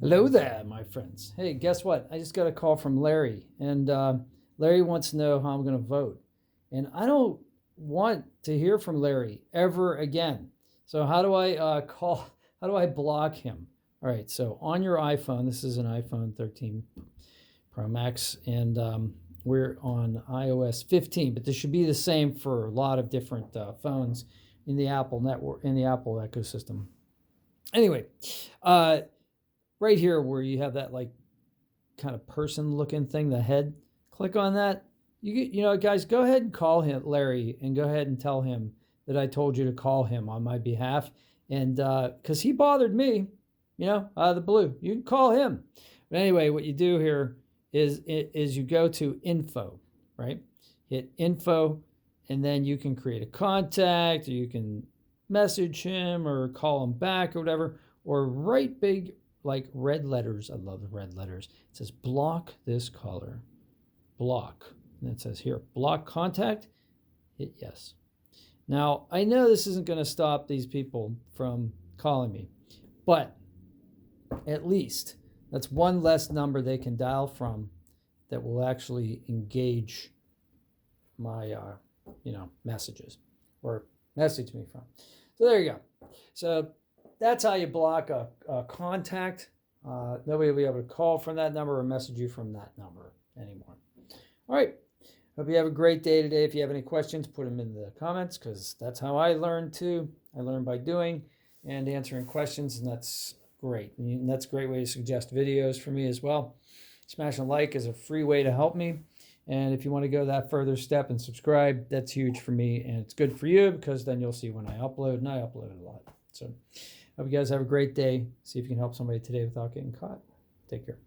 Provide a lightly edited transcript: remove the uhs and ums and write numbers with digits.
Hello there, my friends. Hey, guess what? I just got a call from Larry, and Larry wants to know how I'm going to vote. And I don't want to hear from Larry ever again. So how do I how do I block him? All right, so on your iPhone, this is an iPhone 13 Pro Max, and we're on iOS 15, but this should be the same for a lot of different phones in the Apple network, in the Apple ecosystem. Anyway, right here where you have that like kind of person looking thing, the head, click on that. You know, guys, go ahead and call him, Larry, and go ahead and tell him that I told you to call him on my behalf. And because he bothered me, you know, out of the blue, you can call him. But anyway, what you do here is you go to info, right? Hit info, and then you can create a contact, or you can message him or call him back or whatever, or write big like red letters. I love the red letters. It says block this caller, block. And it says here, block contact, hit yes. Now, I know this isn't going to stop these people from calling me, but at least that's one less number they can dial from that will actually engage my, messages or message me from. So there you go. So that's how you block a contact. Nobody will be able to call from that number or message you from that number anymore. All right. Hope you have a great day today. If you have any questions, put them in the comments, because that's how I learned too. I learned by doing and answering questions, and that's great. And that's a great way to suggest videos for me as well. Smash a like is a free way to help me. And if you want to go that further step and subscribe, that's huge for me. And it's good for you, because then you'll see when I upload, and I upload a lot. So hope you guys have a great day. See if you can help somebody today without getting caught. Take care.